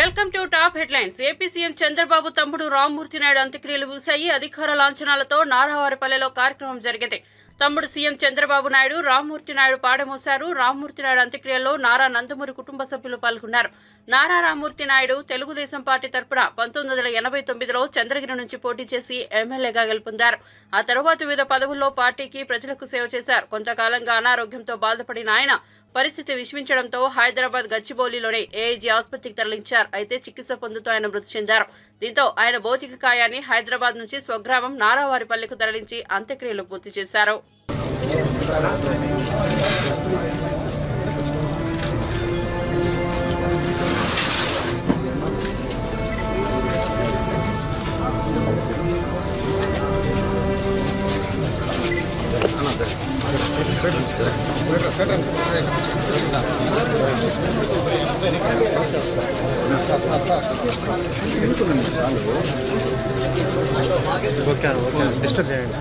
Welcome to top headlines. AP CM Chandrababu తమ్ముడు రామ్మూర్తి నాయుడు అంత్యక్రియలు ముగిశాయి. అధికార లాంఛనాలతో నారావారిపల్లెలో కార్యక్రమం జరిగింది. తమ్ముడు సీఎం చంద్రబాబు నాయుడు రామ్మూర్తి నాయుడు పాడమోశారు. రామ్మూర్తి నాయుడు అంత్యక్రియల్లో నారా నందమూరి కుటుంబ సభ్యులు పాల్గొన్నారు. నారా రామ్మూర్తి నాయుడు తెలుగుదేశం పార్టీ తరపున 1989లో చంద్రగిరి నుంచి పోటీ చేసి ఎమ్మెల్యేగా గెలుపొందారు. ఆ తర్వాత వివిధ పదవుల్లో పార్టీకి ప్రజలకు సేవ చేశారు. కొంతకాలంగా అనారోగ్యంతో బాధపడిన ఆయన పరిస్థితి విషమించడంతో హైదరాబాద్ గచ్చిబౌలిలోని ఏఐజీ ఆసుపత్రికి తరలించారు. అయితే చికిత్స పొందుతూ ఆయన మృతి చెందారు. దీంతో ఆయన భౌతిక కాయాన్ని హైదరాబాద్ నుంచి స్వగ్రామం నారావారిపల్లెకు తరలించి అంత్యక్రియలు పూర్తి చేశారు. డిస్టర్బ్ చేయండి.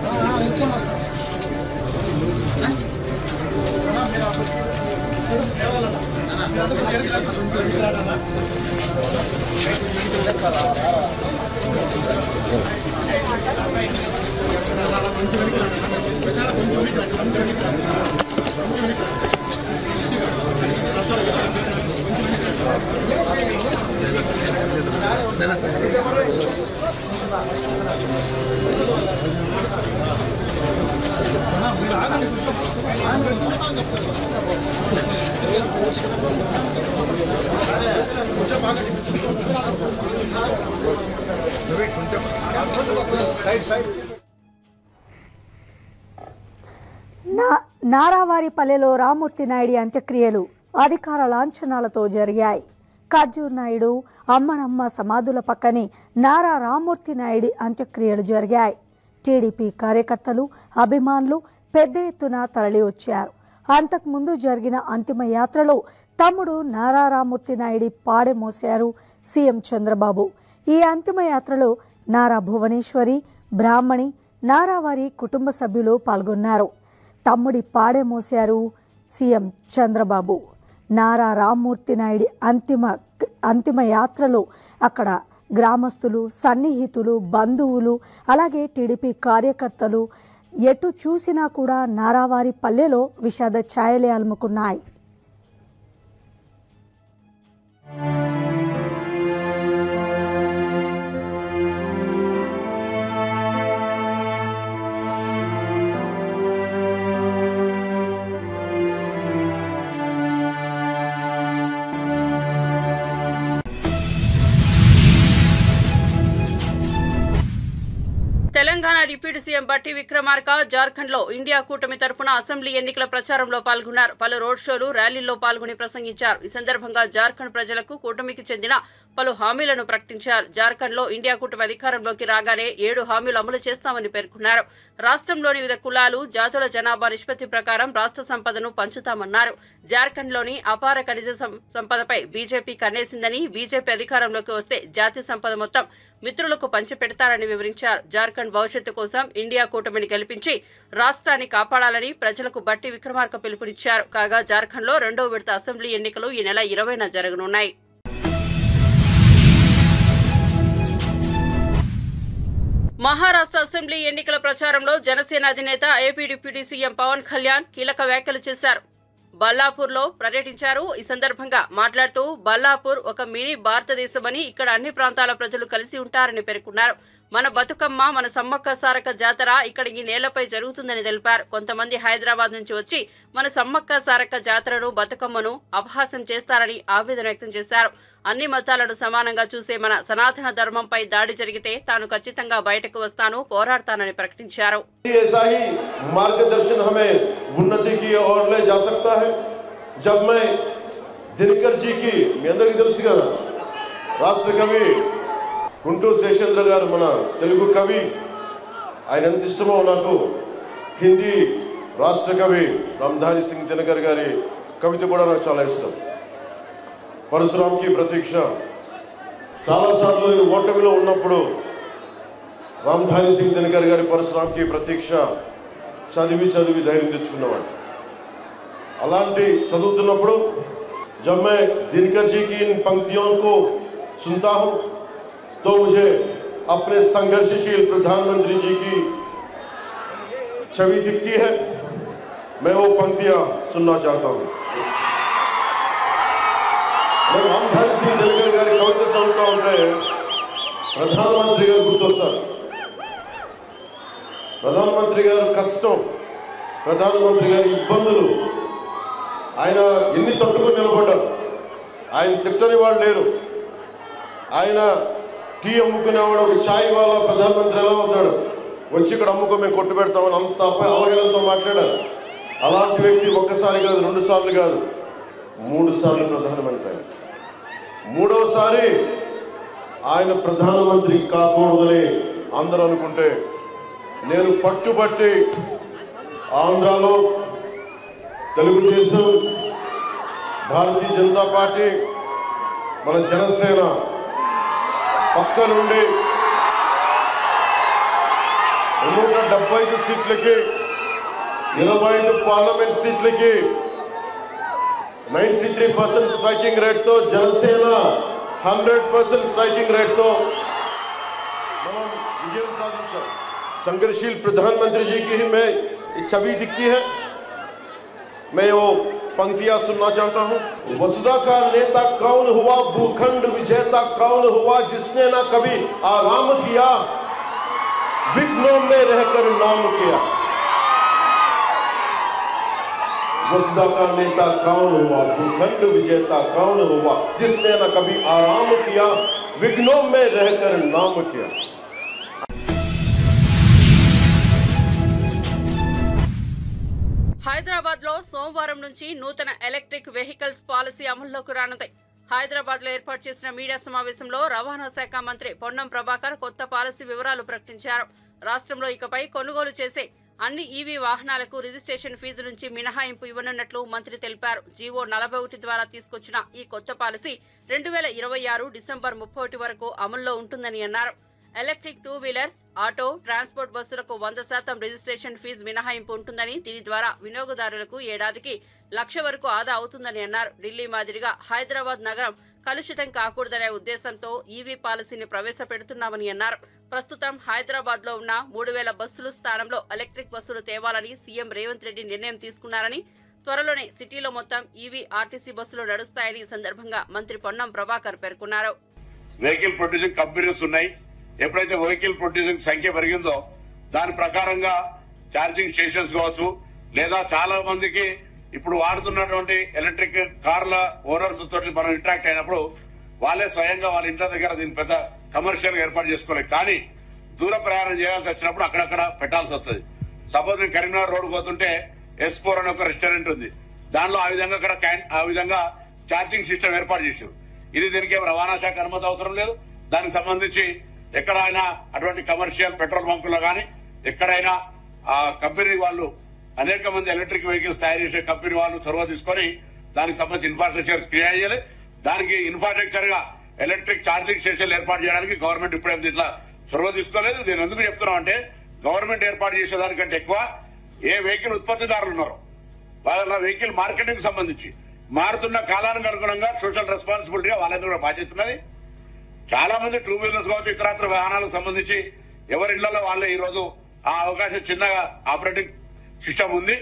నారావారిపల్లెలో రామ్మూర్తి నాయుడు అంత్యక్రియలు అధికార లాంఛనాలతో జరిగాయి. ఖర్జూర్ నాయుడు అమ్మనమ్మ సమాధుల పక్కనే నారా రామ్మూర్తి నాయుడు అంత్యక్రియలు జరిగాయి. టీడీపీ కార్యకర్తలు అభిమానులు పెద్ద ఎత్తున తరలి వచ్చారు. అంతకుముందు జరిగిన అంతిమ యాత్రలో తమ్ముడు నారా రామ్మూర్తి నాయుడు పాడెమోశారు సీఎం చంద్రబాబు. ఈ అంతిమ యాత్రలో నారా భువనేశ్వరి, బ్రాహ్మణి, నారావారి కుటుంబ సభ్యులు పాల్గొన్నారు. తమ్ముడి పాడెమోశారు సీఎం చంద్రబాబు. నారా రామ్మూర్తి నాయుడు అంతిమ యాత్రలో అక్కడ గ్రామస్తులు, సన్నిహితులు, బంధువులు, అలాగే టీడీపీ కార్యకర్తలు ఎటు చూసినా కూడా నారావారి పల్లెలో విషాద ఛాయలే అలుముకున్నాయి. తెలంగాణ డిప్యూటీ సీఎం బట్టి విక్రమార్క జార్ఖండ్లో ఇండియా కూటమి తరఫున అసెంబ్లీ ఎన్నికల ప్రచారంలో పాల్గొన్నారు. పలు రోడ్ షోలు, ర్యాలీల్లో పాల్గొని ప్రసంగించారు. ఈ సందర్భంగా జార్ఖండ్ ప్రజలకు కూటమికి చెందిన పలు హామీలను ప్రకటించారు. జార్ఖండ్లో ఇండియా కూటమి అధికారంలోకి రాగానే 7 హామీలు అమలు చేస్తామని పేర్కొన్నారు. రాష్ట్రంలోని వివిధ కులాలు, జాతుల జనాభా నిష్పత్తి ప్రకారం రాష్ట్ర సంపదను పంచుతామన్నారు. జార్ఖండ్లోని అపార ఖనిజ సంపదపై బీజేపీ కన్నేసిందని, బీజేపీ అధికారంలోకి వస్తే జాతి సంపద మొత్తం మిత్రులకు పంచిపెడతారని వివరించారు. జార్ఖండ్ భవిష్యత్తు కోసం ఇండియా కూటమిని గెలిపించి రాష్ట్రాన్ని కాపాడాలని ప్రజలకు బట్టి విక్రమార్క పిలుపునిచ్చారు. కాగా జార్ఖండ్లో 2వ విడత అసెంబ్లీ ఎన్నికలు ఈ నెల 20న జరగనున్నాయి. మహారాష్ట్ర అసెంబ్లీ ఎన్నికల ప్రచారంలో జనసేన అధినేత AP deputy CM Pawan Kalyan కీలక వ్యాఖ్యలు చేశారు. బల్లాపూర్లో పర్యటించారు. ఈ సందర్భంగా మాట్లాడుతూ బల్లాపూర్ ఒక మినీ భారతదేశమని, ఇక్కడ అన్ని ప్రాంతాల ప్రజలు కలిసి ఉంటారని పేర్కొన్నారు. మన బతుకమ్మ, మన సమ్మక్క సారక్క జాతర ఇక్కడ ఈ నేలపై జరుగుతుందని తెలిపారు. కొంతమంది హైదరాబాద్ నుంచి వచ్చి మన సమ్మక్క సారక్క జాతరను, బతుకమ్మను అపహాస్యం చేస్తారని ఆవేదన వ్యక్తం చేశారు. అన్ని మతాలను సమానంగా చూసే మన సనాతన ధర్మంపై దాడి జరిగితే తాను ఖచ్చితంగా బయటకు వస్తాను, పోరాడతానని ప్రకటించారు. గుంటూరు శేషేంద్ర గారు మన తెలుగు కవి, ఆయన ఎంత ఇష్టమో నాకు హిందీ రాష్ట్ర కవి రామధారి సింగ్ దినకర్ గారి కవిత కూడా నాకు చాలా ఇష్టం. परशुराम की प्रतीक्षा చాలా సార్లు నేను ఓటమిలో ఉన్నప్పుడు రామధారి సింగ్ దినకర్ గారి परशुराम की प्रतीक्षा చదివి ధైర్యం తెచ్చుకున్నవాడు. అలాంటి చదువుతున్నప్పుడు जब मैं दिनकर जी की इन पंक्तियों को सुनता हूं तो मुझे अपने संघर्षशील प्रधानमंत्री जी की छवि दिखती है। मैं वो पंक्तियां सुनना चाहता हूं। मैं रामधारी सिंह दिनकर गारी कविता चलता ఉంటే ప్రధానమంత్రి గారు గుర్తొస్తారు। ప్రధానమంత్రి గారు కష్టం, ప్రధానమంత్రి గారి ఇబ్బందులు, ఆయన ఎన్ని తట్టుకొని నిలబడ్డారు। ఆయన తిట్టని వాళ్ళు లేరు। ఆయన టీ అమ్ముకునేవాడు, ఒక ఛాయ్ వాళ్ళ ప్రధానమంత్రి ఎలా అవుతాడు, వచ్చి ఇక్కడ అమ్ముకో మేము కొట్టు పెడతామని అంత అవహేళనతో మాట్లాడారు। అలాంటి వ్యక్తి ఒక్కసారి కాదు, 2 సార్లు కాదు, 3 సార్లు ప్రధానమంత్రి అయ్యారు। మూడోసారి ఆయన ప్రధానమంత్రి కాకూడదని అందరూ అనుకుంటే నేను పట్టుబట్టి ఆంధ్రాలో తెలుగుదేశం, భారతీయ జనతా పార్టీ, మన జనసేన పక్క నుండి 175 సీట్లకి 25 పార్లమెంట్ సీట్లకి 93% स्ट्राइकिंग रेट तो जनसेना 100% स्ट्राइकिंग रेट तो మనం విజయం సాధించాం। संघर्षशील प्रधानमंत्री जी की ही मैं छवि दिखती है। मैं वो पंक्तियां सुनना चाहता हूं। वसुधा का नेता कौन हुआ, भूखंड विजेता कौन हुआ, जिसने ना कभी आराम किया, विघ्नों में रहकर नाम किया। वसुधा का नेता कौन हुआ, भूखंड विजेता कौन हुआ, जिसने न कभी आराम किया, विघ्नों में रहकर नाम किया। హైదరాబాద్ లో సోమవారం నుంచి నూతన ఎలక్ట్రిక్ వెహికల్స్ పాలసీ అమల్లోకి రానుంది। హైదరాబాద్ లో ఏర్పాటు చేసిన మీడియా సమావేశంలో రవాణా శాఖ మంత్రి పొన్నం ప్రభాకర్ కొత్త పాలసీ వివరాలు ప్రకటించారు। రాష్ట్రంలో ఇకపై కొనుగోలు చేసే అన్ని ఈవీ వాహనాలకు రిజిస్ట్రేషన్ ఫీజు నుంచి మినహాయింపు ఇవ్వనున్నట్లు మంత్రి తెలిపారు। జీవో 41 ద్వారా తీసుకొచ్చిన ఈ కొత్త పాలసీ 2026 డిసెంబర్ 31 వరకు అమల్లో ఉంటుందని అన్నారు। ఎలక్ట్రిక్ 2 వీలర్స్, ఆటో, ట్రాన్స్పోర్ట్ బస్సులకు 100% రిజిస్ట్రేషన్ ఫీజు మినహాయింపు ఉంటుందని, దీని ద్వారా వినియోగదారులకు ఏడాదికి 1,00,000 వరకు ఆదా అవుతుందని అన్నారు। ఢిల్లీ మాదిరిగా హైదరాబాద్ నగరం కలుషితం కాకూడదనే ఉద్దేశంతో ఈవీ పాలసీని ప్రవేశపెడుతున్నామని అన్నారు। ప్రస్తుతం హైదరాబాద్ లో ఉన్న 3,000 బస్సుల స్థానంలో ఎలక్ట్రిక్ బస్సులు తేవాలని సీఎం రేవంత్ రెడ్డి నిర్ణయం తీసుకున్నారని, త్వరలోనే సిటీలో మొత్తం ఈవీ ఆర్టీసీ బస్సులు నడుస్తాయని ఈ సందర్భంగా మంత్రి పొన్నం ప్రభాకర్ పేర్కొన్నారు। వెహికల్ ప్రొడ్యూసింగ్ కంపెనీస్ ఉన్నాయి। ఎప్పుడైతే వెహికల్ ప్రొడ్యూసింగ్ సంఖ్య పెరిగిందో దాని ప్రకారంగా ఛార్జింగ్ స్టేషన్స్ కావచ్చు, లేదా చాలా మందికి ఇప్పుడు వాడుతున్నటువంటి ఎలక్ట్రిక్ కార్ల ఓనర్స్ తోటి మనం ఇంటరాక్ట్ అయినప్పుడు వాళ్ళే స్వయంగా వాళ్ళ ఇంట్లో దగ్గర దీని పెద్ద కమర్షియల్ గా ఏర్పాటు చేసుకోలేదు, కానీ దూర ప్రయాణం చేయాల్సి వచ్చినప్పుడు అక్కడక్కడ పెట్టాల్సి వస్తుంది। సపోజ్ నేను కరీంనగర్ రోడ్ పోతుంటే S4 అనే ఒక రెస్టారెంట్ ఉంది, దానిలో ఆ విధంగా అక్కడ ఆ విధంగా ఛార్జింగ్ సిస్టమ్ ఏర్పాటు చేశారు। ఇది దీనికి రవాణా శాఖ అనుమతి అవసరం లేదు। దానికి సంబంధించి ఎక్కడైనా అటువంటి కమర్షియల్ పెట్రోల్ బంకుల్లో గానీ ఎక్కడైనా ఆ కంపెనీ వాళ్ళు అనేక మంది ఎలక్ట్రిక్ వెహికల్స్ తయారు చేసే కంపెనీ వాళ్ళు చొరవ తీసుకొని దానికి సంబంధించి ఇన్ఫ్రాస్ట్రక్చర్ క్రియేట్ చేయాలి। దానికి ఇన్ఫ్రాస్ట్రక్చర్ గా ఎలక్ట్రిక్ ఛార్జింగ్ స్టేషన్లు ఏర్పాటు చేయడానికి గవర్నమెంట్ ఇప్పుడేం దీంట్లో చొరవ తీసుకోలేదు। దీని ఎందుకు చెప్తున్నాం అంటే గవర్నమెంట్ ఏర్పాటు చేసేదానికంటే ఎక్కువ ఏ వెహికల్ ఉత్పత్తిదారులు ఉన్నారో వాళ్ళ వెహికల్ మార్కెటింగ్ సంబంధించి మారుతున్న కాలానికి అనుగుణంగా సోషల్ రెస్పాన్సిబిలిటీగా వాళ్ళందరూ కూడా బాధ్యత ఉన్నది। చాలా మంది 2 వీలర్స్ కావచ్చు, ఇతరత్ర వాహనాలకు సంబంధించి ఎవరి ఇళ్లలో వాళ్ళే ఈ రోజు ఆ అవకాశం చిన్నగా ఆపరేటింగ్ సిస్టమ్ ఉంది,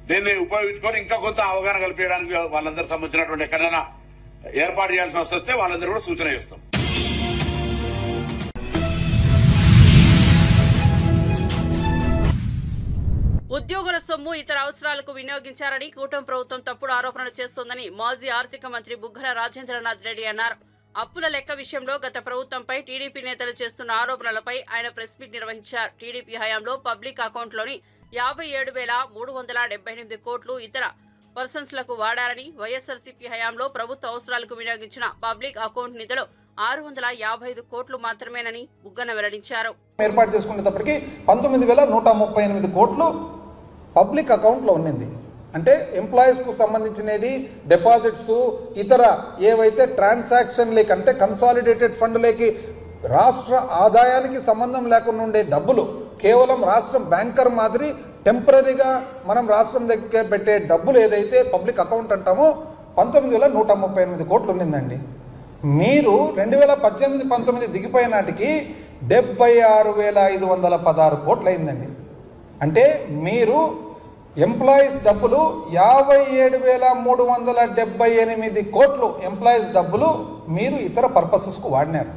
దీన్ని ఉపయోగించుకొని ఇంకా కొంత అవగాహన కల్పించడానికి వాళ్ళందరూ సంబంధించినటువంటి ఎక్కడైనా ఏర్పాటు చేయాల్సిన వస్తే వాళ్ళందరూ కూడా సూచన చేస్తాం। ఉద్యోగుల సొమ్ము ఇతర అవసరాలకు వినియోగించారని కూటమి ప్రభుత్వం తప్పుడు ఆరోపణలు చేస్తోందని మాజీ ఆర్థిక మంత్రి బుగ్గన రాజేంద్రనాథ్ రెడ్డి అన్నారు। అప్పుల లెక్క విషయంలో గత ప్రభుత్వంపై టీడీపీ నేతలు చేస్తున్న ఆరోపణలపై ఆయన ప్రెస్ మీట్ నిర్వహించారు। టీడీపీ హయాంలో పబ్లిక్ అకౌంట్లోని 57,378 కోట్లు ఇతర పర్సన్స్ లకు వాడారని, వైఎస్ఆర్సీపీ హయాంలో ప్రభుత్వ అవసరాలకు వినియోగించిన పబ్లిక్ అకౌంట్ నిధులు 655 కోట్లు మాత్రమేనని బుగ్గన వెల్లడించారు। ఏర్పాటు చేసుకునేటప్పటికి 19,138 కోట్లు పబ్లిక్ అకౌంట్ లో ఉన్నది। అంటే ఎంప్లాయీస్ కు సంబంధించినది డిపాజిట్స్ ఇతర ఏవైతే ట్రాన్సాక్షన్ లేక అంటే కన్సాలిడేటెడ్ ఫండ్ లేకి రాష్ట్ర ఆదాయానికి సంబంధం లేకుండా ఉండే డబ్బులు కేవలం రాష్ట్రం బ్యాంకర్ మాదిరి టెంపరీగా మనం రాష్ట్రం దగ్గర పెట్టే డబ్బులు ఏదైతే పబ్లిక్ అకౌంట్ అంటామో 19,138 కోట్లు ఉన్నదండి। మీరు 2018-19 దిగిపోయే నాటికి 76,516 కోట్లు అయిందండి. అంటే మీరు ఎంప్లాయీస్ డబ్బులు 57,378 కోట్లు ఎంప్లాయీస్ డబ్బులు మీరు ఇతర పర్పసెస్కు వాడినారు.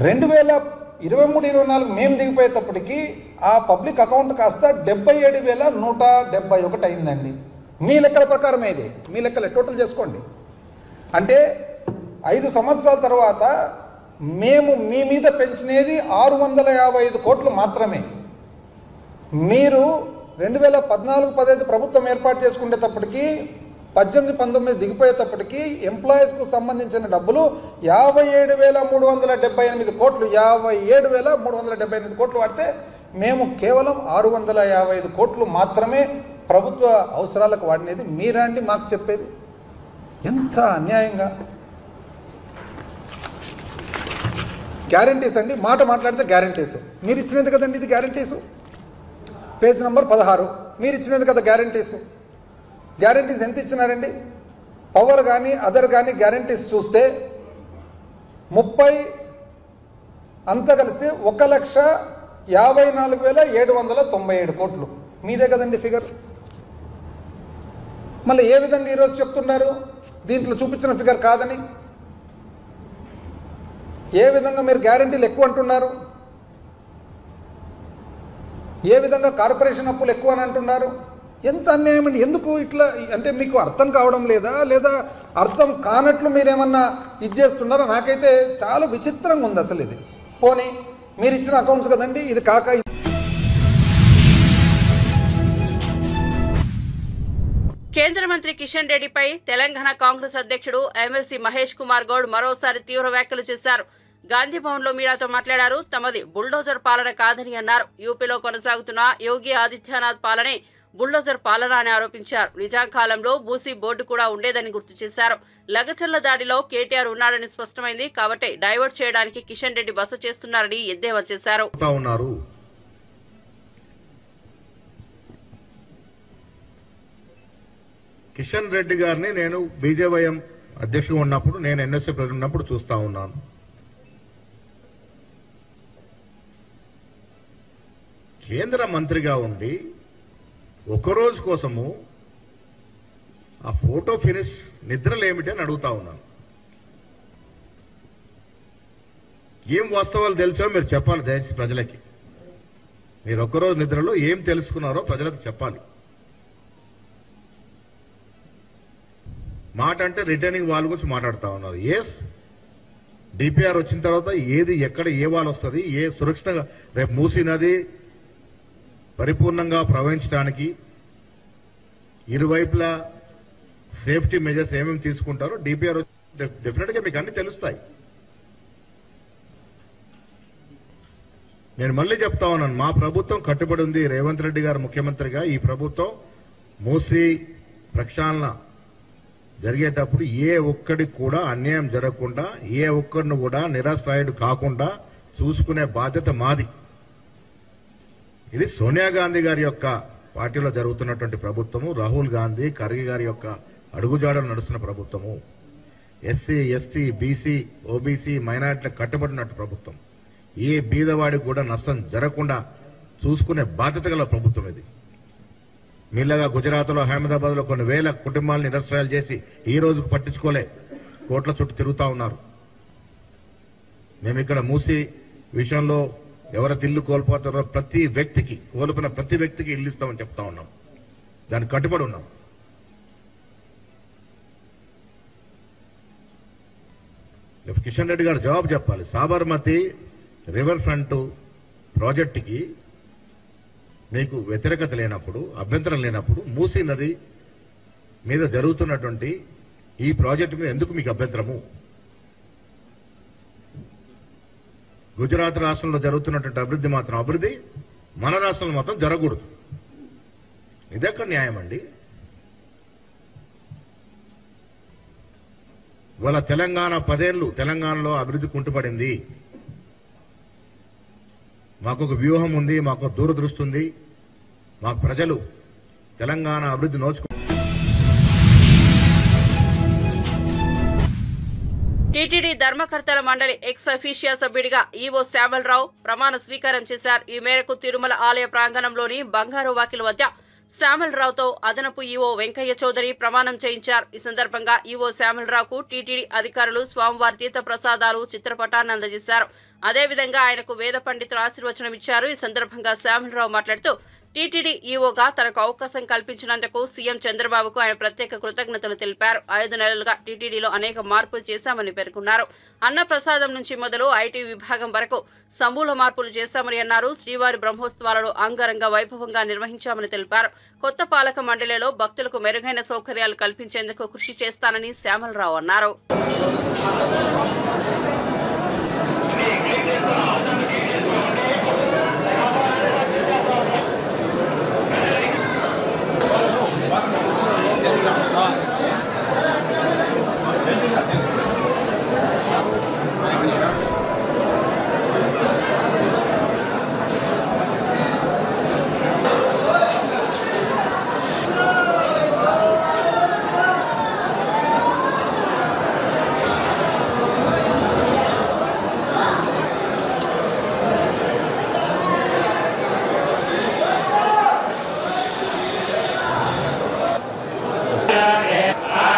2023-24 మేము దిగిపోయేటప్పటికి ఆ పబ్లిక్ అకౌంట్ కాస్త 77,171 అయిందండి. మీ లెక్కల ప్రకారం ఇది, మీ లెక్కలే టోటల్ చేసుకోండి. అంటే 5 సంవత్సరాల తర్వాత మేము మీ మీద పెంచినది 655 కోట్లు మాత్రమే. మీరు 2014-15 ప్రభుత్వం ఏర్పాటు చేసుకునేటప్పటికి 18-19 దిగిపోయేటప్పటికి ఎంప్లాయీస్కు సంబంధించిన డబ్బులు 57,378 కోట్లు 57,378 కోట్లు వాడితే మేము కేవలం 655 కోట్లు మాత్రమే ప్రభుత్వ అవసరాలకు వాడినది. మీరండి మాకు చెప్పేది ఎంత అన్యాయంగా. గ్యారంటీస్ అండి, మాట మాట్లాడితే గ్యారంటీస్ మీరు ఇచ్చినది కదండి, ఇది గ్యారంటీసు. పేజ్ నంబర్ 16 మీరు ఇచ్చినది కదా గ్యారంటీస్. గ్యారంటీస్ ఎంత ఇచ్చినారండి? పవర్ కానీ అదర్ కానీ గ్యారంటీస్ చూస్తే 30 అంతా కలిస్తే 1,54,797 కోట్లు మీదే కదండి ఫిగర్. మళ్ళీ ఏ విధంగా ఈరోజు చెప్తున్నారు దీంట్లో చూపించిన ఫిగర్ కాదని? ఏ విధంగా మీరు గ్యారంటీలు ఎక్కువ అంటున్నారు? ఏ విధంగా కార్పొరేషన్ అప్పులు ఎక్కువ అని అంటున్నారు? ఎంత అన్యాయం అండి. ఎందుకు ఇట్లా అంటే మీకు అర్థం కావడం లేదా, లేదా అర్థం కానట్లు మీరేమన్నా ఇది చేస్తున్నారా? నాకైతే చాలా విచిత్రంగా ఉంది అసలు ఇది. పోనీ మీరు ఇచ్చిన అకౌంట్స్ కదండి, ఇది కాక కేంద్ర మంత్రి కిషన్ రెడ్డిపై తెలంగాణ కాంగ్రెస్ అధ్యక్షుడు ఎమ్మెల్సీ మహేష్ కుమార్ గౌడ్ మరోసారి తీవ్ర వ్యాఖ్యలు చేశారు. గాంధీ భవన్ లో మీడియాతో మాట్లాడారు. తమది బుల్డోజర్ పాలన కాదని అన్నారు. యూపీలో కొనసాగుతున్న యోగి ఆదిత్యనాథ్ పాలనే బుల్డోజర్ పాలన అని ఆరోపించారు. నిజాం కాలంలో బూసీ బోర్డు కూడా ఉండేదని గుర్తు చేశారు. లగచర్ల దాడిలో కేటీఆర్ ఉన్నాడని స్పష్టమైంది. కాబట్టి డైవర్ట్ చేయడానికి కిషన్ రెడ్డి బస చేస్తున్నారని ఎద్దేవా చేశారు. కిషన్ రెడ్డి గారిని నేను బీజేవైఎం అధ్యక్షుడు ఉన్నప్పుడు, నేను ఎన్ఎస్ఏ ప్రెసిడెంట్ ఉన్నప్పుడు చూస్తా ఉన్నాను. కేంద్ర మంత్రిగా ఉండి ఒకరోజు కోసము ఆ ఫోటో ఫినిష్ నిద్రలేమిటి అని అడుగుతా ఉన్నాను. ఏం వాస్తవాలు తెలుసో మీరు చెప్పాలి దయచేసి ప్రజలకి. మీరు ఒక్కరోజు నిద్రలో ఏం తెలుసుకున్నారో ప్రజలకు చెప్పాలి. మాట అంటే రిటర్నింగ్ వాల్ గురించి మాట్లాడుతా ఉన్నారు. ఎస్, డిపిఆర్ వచ్చిన తర్వాత ఏది ఎక్కడ ఏ వాల్ వస్తుంది, ఏ సురక్షితంగా రేపు మూసీ నది పరిపూర్ణంగా ప్రవహించడానికి ఇరువైపులా సేఫ్టీ మెజర్స్ ఏమేమి తీసుకుంటారో డిపిఆర్ డెఫినెట్ గా మీకు అన్ని తెలుస్తాయి. నేను మళ్ళీ చెప్తా ఉన్నాను, మా ప్రభుత్వం కట్టుబడి ఉంది. రేవంత్ రెడ్డి గారు ముఖ్యమంత్రిగా ఈ ప్రభుత్వం మూసీ ప్రక్షాళన జరిగేటప్పుడు ఏ ఒక్కడికి కూడా అన్యాయం జరగకుండా, ఏ ఒక్కడిని కూడా నిరాశ్రయుడు కాకుండా చూసుకునే బాధ్యత మాది. ఇది సోనియా గాంధీ గారి యొక్క పార్టీలో జరుగుతున్నటువంటి ప్రభుత్వము, రాహుల్ గాంధీ ఖర్గే గారి యొక్క అడుగుజాడలు నడుస్తున్న ప్రభుత్వము, ఎస్సీ ఎస్టీ బీసీ ఓబీసీ మైనారిటీలకు కట్టుబడినట్టు ప్రభుత్వం. ఏ బీదవాడికి కూడా నష్టం జరగకుండా చూసుకునే బాధ్యత గల ప్రభుత్వం ఇది. మీలాగా గుజరాత్ లో, అహ్మదాబాద్ లో కొన్ని వేల కుటుంబాలను నిరసనాలు చేసి ఈ రోజుకు పట్టించుకోలే, కోట్ల చుట్టూ తిరుగుతా ఉన్నారు. మేము ఇక్కడ మూసీ విషయంలో ఎవరైతే ఇల్లు కోల్పోతారో ప్రతి వ్యక్తికి, కోల్పోయిన ప్రతి వ్యక్తికి ఇల్లు ఇస్తామని చెప్తా ఉన్నాం. దానికి కట్టుబడి ఉన్నాం. కిషన్ రెడ్డి గారు జవాబు చెప్పాలి. సాబర్మతి రివర్ ఫ్రంట్ ప్రాజెక్టుకి మీకు వ్యతిరేకత లేనప్పుడు, అభ్యంతరం లేనప్పుడు, మూసీ నది మీద జరుగుతున్నటువంటి ఈ ప్రాజెక్టు మీద ఎందుకు మీకు అభ్యంతరము? గుజరాత్ రాష్ట్రంలో జరుగుతున్నటువంటి అభివృద్ధి మాత్రం అభివృద్ధి, మన రాష్ట్రంలో మాత్రం జరగకూడదు. ఇదెక్కడ న్యాయం అండి? ఇవాళ తెలంగాణ 10 ఏళ్లు తెలంగాణలో అభివృద్ధి కుంటుపడింది. మాకు ఒక వ్యూహం ఉంది, మాకు దూరదృష్టి ఉంది. మాకు ప్రజలు తెలంగాణ అభివృద్ధి నోచుకు ధర్మకర్తల మండలి ఎక్స్ అఫీషియా సభ్యుడిగా ఈవో శ్యామలరావు ప్రమాణ స్వీకారం చేశారు. ఈ మేరకు తిరుమల ఆలయ ప్రాంగణంలోని బంగారు వాకిల వద్ద శ్యామలరావుతో అదనపు ఈవో వెంకయ్య చౌదరి ప్రమాణం చేయించారు. ఈ సందర్భంగా ఈవో శ్యామలరావుకు టీటీడీ అధికారులు స్వామివారి తీర్థ ప్రసాదాలు చిత్రపటాన్ని అందజేశారు. అదేవిధంగా ఆయనకు వేద పండితులు ఆశీర్వచనం ఇచ్చారు. ఈ సందర్భంగా శ్యామలరావు మాట్లాడుతూ టీటీడీ ఈవోగా తనకు అవకాశం కల్పించినందుకు సీఎం చంద్రబాబుకు ఆయన ప్రత్యేక కృతజ్ఞతలు తెలిపారు. 5 నెలలుగా టీటీడీలో అనేక మార్పులు చేశామని పేర్కొన్నారు. అన్న ప్రసాదం నుంచి మొదలు ఐటీ విభాగం వరకు సమూల మార్పులు చేశామని అన్నారు. శ్రీవారి బ్రహ్మోత్సవాలను అంగరంగ వైభవంగా నిర్వహించామని తెలిపారు. కొత్త పాలక మండలిలో భక్తులకు మెరుగైన సౌకర్యాలు కల్పించేందుకు కృషి చేస్తానని శ్యామలరావు అన్నారు.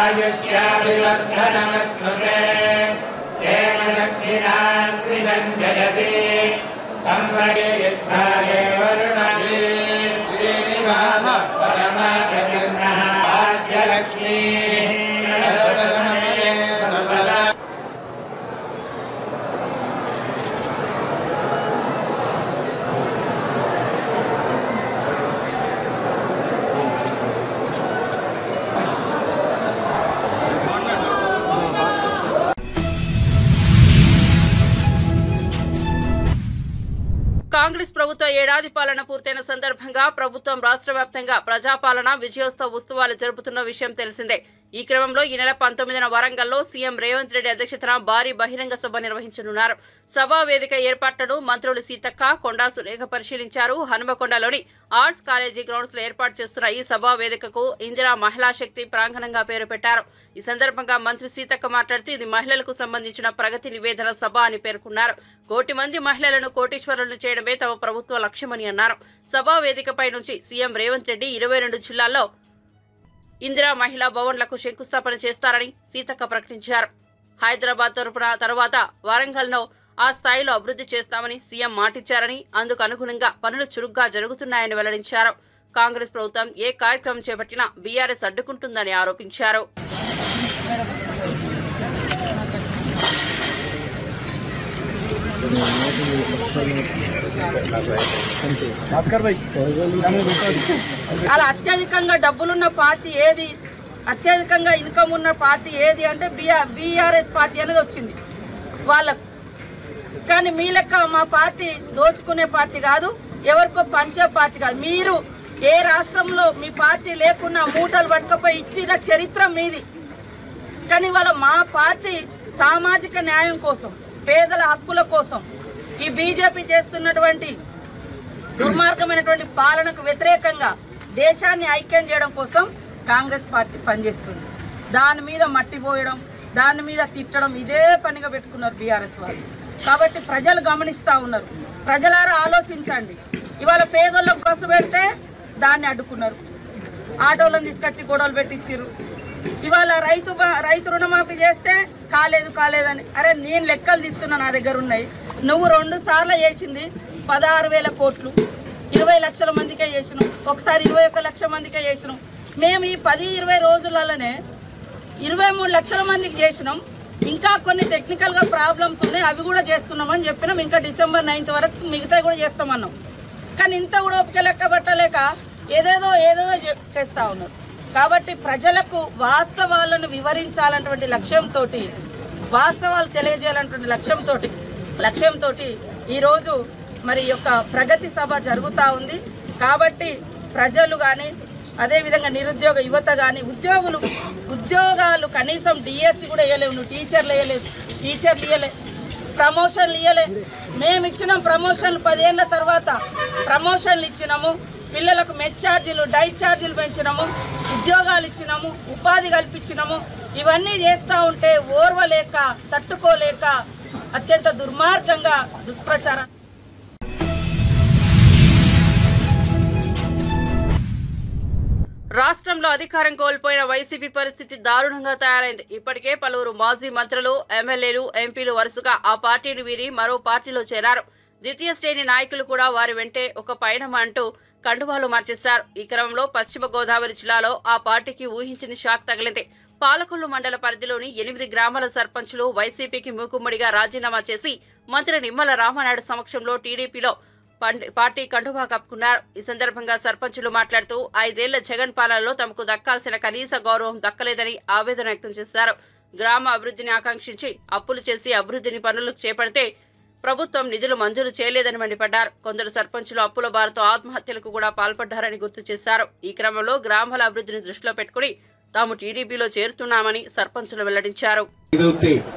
आयुष्याभिवर्धनमस्नुते तेन लक्ष्मीनान्ति सञ्जयति तम्भगे यद्भागे वरुणगे श्रीनिवासः परमागतिर्नः भाग्यलक्ष्मीः सर्वदा కాంగ్రెస్ ప్రభుత్వ ఏడాది పాలన పూర్తయిన సందర్భంగా ప్రభుత్వం రాష్ట్ర వ్యాప్తంగా ప్రజాపాలన విజయోత్సవ ఉత్సవాలు జరుపుతున్న విషయం తెలిసిందే. ఈ క్రమంలో ఈ నెల 19న వరంగల్లో సీఎం రేవంత్ రెడ్డి అధ్యక్షతన భారీ బహిరంగ సభ నిర్వహించనున్నారు. సభా వేదిక ఏర్పాట్లను మంత్రులు సీతక్క, కొండా సురేఖ పరిశీలించారు. హనుమకొండలోని ఆర్ట్స్ కాలేజీ గ్రౌండ్స్ లో ఏర్పాటు చేస్తున్న ఈ సభా వేదికకు ఇందిరా మహిళా శక్తి ప్రాంగణంగా పేరు పెట్టారు. ఈ సందర్భంగా మంత్రి సీతక్క మాట్లాడుతూ ఇది మహిళలకు సంబంధించిన ప్రగతి నివేదన సభ అని పేర్కొన్నారు. 1 కోటి మంది మహిళలను కోటీశ్వరులను చేయడమే తమ ప్రభుత్వ లక్ష్యమని అన్నారు. సభా వేదికపై నుంచి సీఎం రేవంత్ రెడ్డి 22 జిల్లాల్లో ఇందిరా మహిళా భవన్లకు శంకుస్థాపన చేస్తారని సీతక్క ప్రకటించారు. హైదరాబాద్ తర్వాత వరంగల్ను ఆ స్థాయిలో అభివృద్ధి చేస్తామని సీఎం మాటిచ్చారని, అందుకు అనుగుణంగా పనులు చురుగ్గా జరుగుతున్నాయని వెల్లడించారు. కాంగ్రెస్ ప్రభుత్వం ఏ కార్యక్రమం చేపట్టినా బీఆర్ఎస్ అడ్డుకుంటుందని ఆరోపించారు. అలా అత్యధికంగా డబ్బులున్న పార్టీ ఏది, అత్యధికంగా ఇన్కమ్ ఉన్న పార్టీ ఏది అంటే బీఆర్ఎస్ పార్టీ అనేది వచ్చింది వాళ్ళకు. కానీ మీ లెక్క మా పార్టీ దోచుకునే పార్టీ కాదు, ఎవరికో పంచే పార్టీ కాదు. మీరు ఏ రాష్ట్రంలో మీ పార్టీ లేకున్నా మూటలు పట్టుకపోయి ఇచ్చిన చరిత్ర మీది. కానీ వాళ్ళ మా పార్టీ సామాజిక న్యాయం కోసం, పేదల హక్కుల కోసం, ఈ బీజేపీ చేస్తున్నటువంటి దుర్మార్గమైనటువంటి పాలనకు వ్యతిరేకంగా దేశాన్ని ఐక్యం చేయడం కోసం కాంగ్రెస్ పార్టీ పనిచేస్తుంది. దాని మీద మట్టిపోయడం, దాని మీద తిట్టడం ఇదే పనిగా పెట్టుకున్నారు బీఆర్ఎస్ వాళ్ళు. కాబట్టి ప్రజలు గమనిస్తూ ఉన్నారు. ప్రజలారా ఆలోచించండి. ఇవాళ పేదోళ్ళకు బస్సు పెడితే దాన్ని అడ్డుకున్నారు, ఆటోలను తీసుకొచ్చి గొడవలు పెట్టించారు. ఇవాళ రైతు రుణమాఫీ చేస్తే కాలేదని, అరే నేను లెక్కలు తీస్తున్నా, నా దగ్గర ఉన్నాయి. నువ్వు 2 సార్లు చేసింది 16,000 కోట్లు, 20 లక్షల మందికే చేసినాం, ఒకసారి 21 లక్షల మందికే చేసినాం. మేము ఈ 10-20 రోజులలోనే 23 లక్షల మందికి చేసినాం. ఇంకా కొన్ని టెక్నికల్గా ప్రాబ్లమ్స్ ఉన్నాయి, అవి కూడా చేస్తున్నామని చెప్పినాం. ఇంకా డిసెంబర్ 9th వరకు మిగతా కూడా చేస్తామన్నాం. కానీ ఇంత కూడా ఓపిక లెక్క పట్టలేక ఏదేదో చేస్తూ ఉన్నారు. కాబట్టి ప్రజలకు వాస్తవాలను వివరించాలన్నటువంటి లక్ష్యంతో, వాస్తవాలు తెలియజేయాలన్నటువంటి లక్ష్యంతో ఈరోజు మరి యొక్క ప్రగతి సభ జరుగుతూ ఉంది. కాబట్టి ప్రజలు కానీ, అదేవిధంగా నిరుద్యోగ యువత కానీ, ఉద్యోగాలు కనీసం డిఎస్సి కూడా ఇవ్వలేవు. నువ్వు టీచర్లు ఇవ్వలే, ప్రమోషన్లు ఇవ్వలే. మేము ఇచ్చినాం ప్రమోషన్లు, 10 ఏళ్ళ తర్వాత ప్రమోషన్లు ఇచ్చినాము. పిల్లలకు మెస్ ఛార్జీలు, డైట్ ఛార్జీలు పెంచినాము, ఉద్యోగాలు ఇచ్చినాము, ఉపాధి కల్పించినాము. ఇవన్నీ చేస్తూ ఉంటే ఓర్వలేక, తట్టుకోలేక అత్యంత దుర్మార్గంగా దుష్ప్రచారం. రాష్ట్రంలో అధికారం కోల్పోయిన వైసీపీ పరిస్థితి దారుణంగా తయారైంది. ఇప్పటికే పలువురు మాజీ మంత్రులు, ఎమ్మెల్యేలు, ఎంపీలు వరుసగా ఆ పార్టీని వీరి మరో పార్టీలో చేరారు. ద్వితీయ శ్రేణి నాయకులు కూడా వారి వెంటే ఒక పయనం అంటూ కండువాలు మార్చేశారు. ఈ క్రమంలో పశ్చిమ గోదావరి జిల్లాలో ఆ పార్టీకి ఊహించని షాక్ తగిలింది. పాలకొల్లు మండల పరిధిలోని 8 గ్రామాల సర్పంచులు వైసీపీకి మూకుమ్మడిగా రాజీనామా చేసి మంత్రి నిమ్మల రామానాయుడు సమక్షంలో టీడీపీలో పార్టీ కండువా కప్పుకున్నారు. ఈ సందర్భంగా సర్పంచులు మాట్లాడుతూ 5 ఏళ్ల జగన్ పాలనలో తమకు దక్కాల్సిన కనీస గౌరవం దక్కలేదని ఆవేదన వ్యక్తం చేశారు. గ్రామ అభివృద్ధిని ఆకాంక్షించి అప్పులు చేసి అభివృద్ధిని పనులు చేపడితే ప్రభుత్వం నిధులు మంజూరు చేయలేదని మండిపడ్డారు. కొందరు సర్పంచులు అప్పుల బారుతో ఆత్మహత్యలకు కూడా పాల్పడ్డారని గుర్తు చేశారు. ఈ క్రమంలో గ్రామాల అభివృద్ధిని దృష్టిలో పెట్టుకుని తాము టీడీపీలో చేరుతున్నామని సర్పంచులు వెల్లడించారు.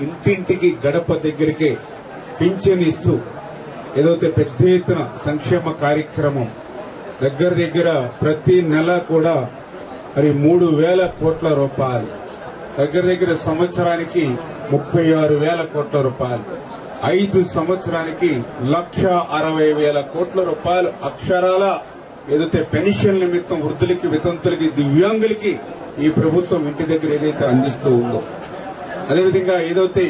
ఇంటింటికి గడప దగ్గరికి పింఛన్ ఇస్తూ ఏదైతే పెద్ద ఎత్తున సంక్షేమ కార్యక్రమం దగ్గర ప్రతి నెల కూడా మరి 3,000 కోట్ల రూపాయలు, దగ్గర సంవత్సరానికి 36,000 కోట్ల రూపాయలు, 5 సంవత్సరానికి 1,60,000 కోట్ల రూపాయలు అక్షరాల ఏదైతే పెన్షన్ నిమిత్తం వృద్ధులకి, వితంతులకి, దివ్యాంగులకి ఈ ప్రభుత్వం ఇంటి దగ్గర ఏదైతే అందిస్తూ ఉందో, అదేవిధంగా ఏదైతే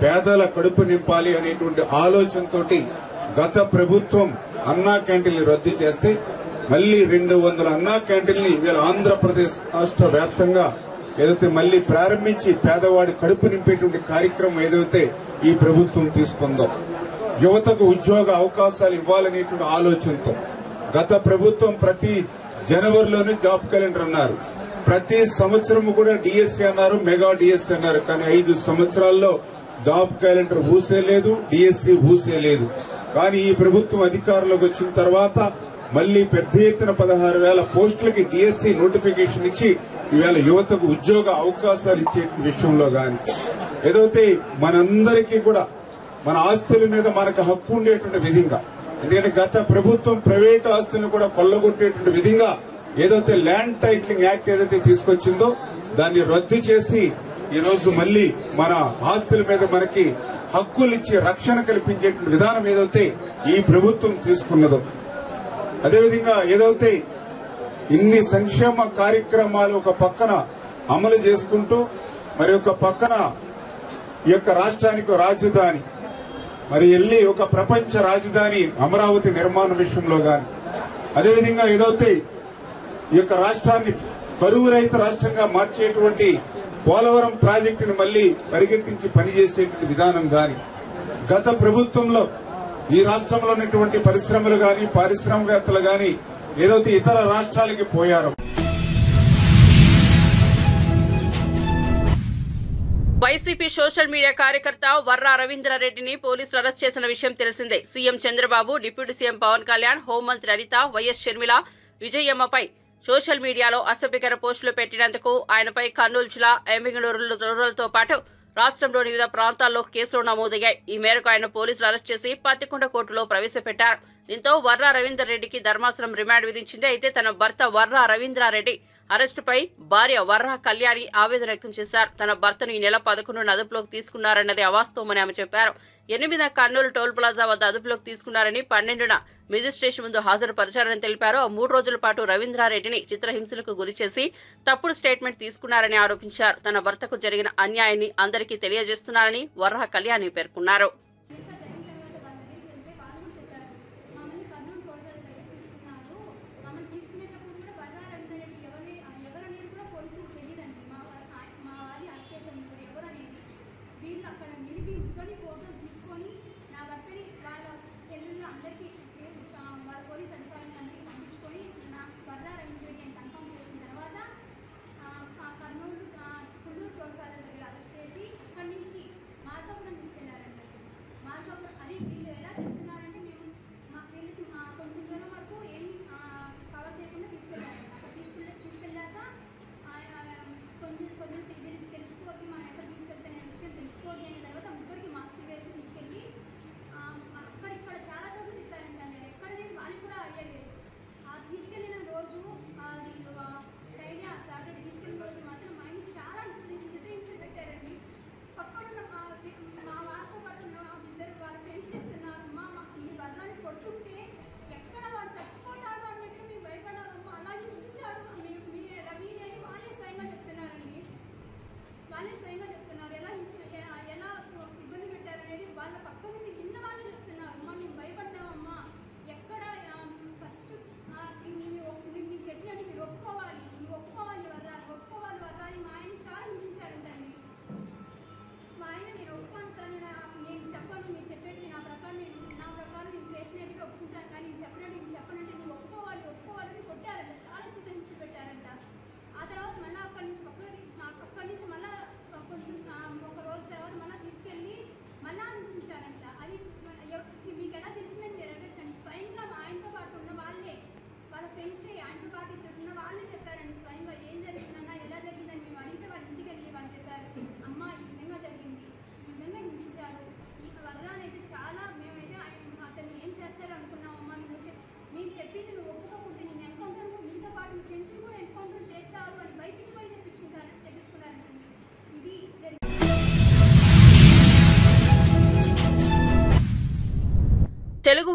పేదల కడుపు నింపాలి అనేటువంటి ఆలోచనతోటి గత ప్రభుత్వం అన్నా క్యాంటీన్లు రద్దు చేస్తే మళ్లీ 200 అన్నా క్యాంటీన్లు ఇవాళ ఆంధ్రప్రదేశ్ రాష్ట్ర వ్యాప్తంగా ఏదైతే మళ్లీ ప్రారంభించి పేదవాడి కడుపు నింపేటువంటి కార్యక్రమం ఏదైతే ఈ ప్రభుత్వం తీసుకుందో, యువతకు ఉద్యోగ అవకాశాలు ఇవ్వాలనేటువంటి ఆలోచనతో గత ప్రభుత్వం ప్రతి జనవరిలోనే జాబ్ క్యాలెండర్ అన్నారు, ప్రతి సంవత్సరం కూడా డిఎస్సీ అన్నారు, మెగా డిఎస్సీ అన్నారు. కానీ 5 సంవత్సరాల్లో జాబ్ క్యాలెండర్ ఊసే లేదు, డిఎస్సీ ఊసే లేదు. కానీ ఈ ప్రభుత్వం అధికారంలోకి వచ్చిన తర్వాత మళ్లీ పెద్ద ఎత్తున 16,000 పోస్టులకి డిఎస్సీ నోటిఫికేషన్ ఇచ్చి ఇవాళ యువతకు ఉద్యోగ అవకాశాలు ఇచ్చే విషయంలో గాని, ఏదైతే మనందరికీ కూడా మన ఆస్తుల మీద మనకు హక్కు ఉండేటువంటి విధంగా, ఎందుకంటే గత ప్రభుత్వం ప్రైవేటు ఆస్తులను కూడా కొల్లగొట్టేటువంటి విధంగా ఏదైతే ల్యాండ్ టైటిలింగ్ యాక్ట్ ఏదైతే తీసుకొచ్చిందో దాన్ని రద్దు చేసి ఈ రోజు మళ్లీ మన ఆస్తుల మీద మనకి హక్కులు ఇచ్చి రక్షణ కల్పించేటువంటి విధానం ఏదైతే ఈ ప్రభుత్వం తీసుకున్నదో, అదేవిధంగా ఏదైతే ఇన్ని సంక్షేమ కార్యక్రమాలు ఒక పక్కన అమలు చేసుకుంటూ మరి ఒక పక్కన ఈ యొక్క రాష్ట్రానికి రాజధాని మరి వెళ్లి ఒక ప్రపంచ రాజధాని అమరావతి నిర్మాణ విషయంలో గాని, అదేవిధంగా ఏదైతే ఈ యొక్క రాష్ట్రాన్ని కరువు రహిత రాష్ట్రంగా మార్చేటువంటి పోలవరం ప్రాజెక్టును మళ్లీ పరిగెట్టించి పనిచేసేటువంటి విధానం గాని, గత ప్రభుత్వంలో ఈ రాష్ట్రంలో ఉన్నటువంటి పరిశ్రమలు గాని, పారిశ్రామికవేత్తలు గాని ఏదైతే ఇతర రాష్ట్రాలకి పోయారో. వైసీపీ సోషల్ మీడియా కార్యకర్త వర్రా రవీంద్రారెడ్డిని పోలీసులు అరెస్ట్ చేసిన విషయం తెలిసిందే. CM Chandrababu, deputy CM Pawan Kalyan, హోంమంత్రి అనిత, వైఎస్ షర్మిల, విజయమ్మపై సోషల్ మీడియాలో అసభ్యకర పోస్టులు పెట్టినందుకు ఆయనపై కర్నూలు జిల్లా ఎమ్మిగనూరులతో పాటు రాష్ట్రంలోని వివిధ ప్రాంతాల్లో కేసులు నమోదయ్యాయి. ఈ మేరకు ఆయన పోలీసులు అరెస్ట్ చేసి పత్తికొండ కోర్టులో ప్రవేశపెట్టారు. దీంతో వర్రా రవీంద్రారెడ్డికి ధర్మాసనం రిమాండ్ విధించింది. అయితే తన భర్త వర్రా రవీంద్రారెడ్డి అరెస్టుపై భార్య వర్రా కళ్యాణి ఆవేదన వ్యక్తం చేశారు. తన భర్తను ఈ నెల 11న అదుపులోకి తీసుకున్నారన్నది అవాస్తవమని ఆమె చెప్పారు. 8న కర్నూలు టోల్ ప్లాజా వద్ద అదుపులోకి తీసుకున్నారని, 12న మెజిస్ట్రేషన్ ముందు హాజరుపరిచారని తెలిపారు. 3 రోజుల పాటు రవీంద్రారెడ్డిని చిత్రహింసలకు గురిచేసి తప్పుడు స్టేట్మెంట్ తీసుకున్నారని ఆరోపించారు. తన భర్తకు జరిగిన అన్యాయాన్ని అందరికీ తెలియజేస్తున్నారని వర్రా కళ్యాణి పేర్కొన్నారు.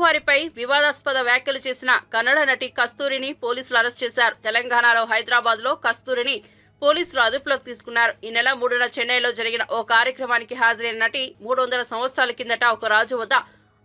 తెలుగువారిపై వివాదాస్పద వ్యాఖ్యలు చేసిన కన్నడ నటి కస్తూరిని పోలీసులు అరెస్ట్ చేశారు. తెలంగాణలో హైదరాబాద్ లో కస్తూరిని పోలీసులు అదుపులోకి తీసుకున్నారు. ఈ నెల 3న చెన్నైలో జరిగిన ఓ కార్యక్రమానికి హాజరైన నటి 300 సంవత్సరాల కిందట ఒక రాజు వద్ద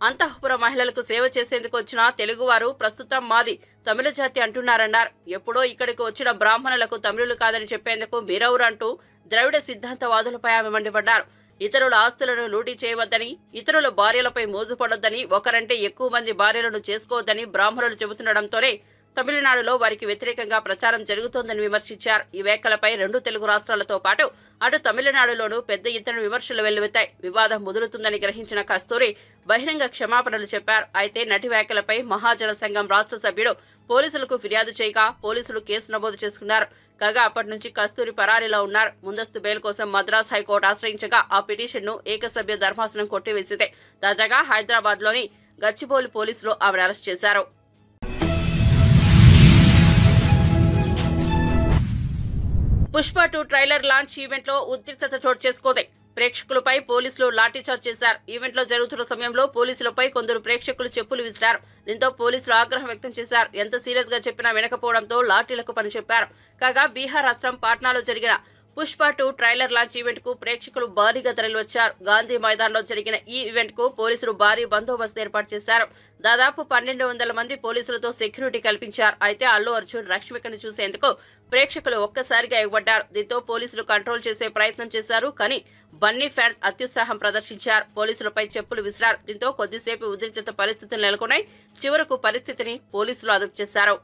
అంతఃపుర మహిళలకు సేవ చేసేందుకు వచ్చిన తెలుగువారు ప్రస్తుతం మాది తమిళ జాతి అంటున్నారన్నారు. ఎప్పుడో ఇక్కడికి వచ్చిన బ్రాహ్మణులకు తమిళులు కాదని చెప్పేందుకు మీరెవరు అంటూ ద్రవిడ సిద్ధాంతవాదులపై ఆమె మండిపడ్డారు. ఇతరుల ఆస్తులను లూటీ చేయవద్దని, ఇతరుల భార్యలపై మోజుపడొద్దని, ఒకరంటే ఎక్కువ మంది భార్యలను చేసుకోవద్దని బ్రాహ్మణులు చెబుతుండటంతోనే తమిళనాడులో వారికి వ్యతిరేకంగా ప్రచారం జరుగుతోందని విమర్శించారు. ఈ వ్యాఖ్యలపై 2 తెలుగు రాష్ట్రాలతో పాటు అటు తమిళనాడులోనూ పెద్ద ఎత్తున విమర్శలు వెల్లువెత్తాయి. వివాదం ముదురుతుందని గ్రహించిన కస్తూరి బహిరంగ క్షమాపణలు చెప్పారు. అయితే నటి వ్యాఖ్యలపై మహాజన సంఘం రాష్ట్ర సభ్యుడు పోలీసులకు ఫిర్యాదు చేయగా పోలీసులు కేసు నమోదు చేసుకున్నారు. కాగా అప్పటి నుంచి కస్తూరి పరారీలో ఉన్నారు. ముందస్తు బెయిల్ కోసం మద్రాస్ హైకోర్టు ఆశ్రయించగా ఆ పిటిషన్ను ఏకసభ్య ధర్మాసనం కొట్టివేసింది. తాజాగా హైదరాబాద్ లోని గచ్చిబౌలి పోలీసులు ఆమెను అరెస్ట్ చేశారు. పుష్ప 2 ట్రైలర్ లాంచ్ ఈవెంట్ లో ఉద్రిక్తత చోటు చేసుకుంది. ప్రేక్షకులపై పోలీసులు లాఠీచార్జ్ చేశారు. ఈవెంట్ లో జరుగుతున్న సమయంలో పోలీసులపై కొందరు ప్రేక్షకులు చెప్పులు విసిరారు. దీంతో పోలీసులు ఆగ్రహం వ్యక్తం చేశారు. ఎంత సీరియస్ గా చెప్పినా వినకపోవడంతో లాఠీలకు పని చెప్పారు. కాగా బీహార్ రాష్ట్రం పాట్నాలో జరిగిన పుష్ప 2 ట్రైలర్ లాంచ్ ఈవెంట్ కు ప్రేక్షకులు భారీగా తరలివచ్చారు. గాంధీ మైదాన్లో జరిగిన ఈ ఈవెంట్ కు పోలీసులు భారీ బందోబస్తు ఏర్పాటు చేశారు. దాదాపు 1200 మంది పోలీసులతో సెక్యూరిటీ కల్పించారు. అయితే అల్లు అర్జున్ రష్మికను చూసేందుకు ప్రేక్షకులు ఒక్కసారిగా ఎగబడ్డారు. దీంతో పోలీసులు కంట్రోల్ చేసే ప్రయత్నం చేశారు. కానీ బన్నీ ఫ్యాన్స్ అత్యుత్సాహం ప్రదర్శించారు. పోలీసులపై చెప్పులు విసిరారు. దీంతో కొద్దిసేపు ఉద్రిక్తత పరిస్థితులు నెలకొన్నాయి. చివరకు పరిస్థితిని పోలీసులు అదుపు చేశారు.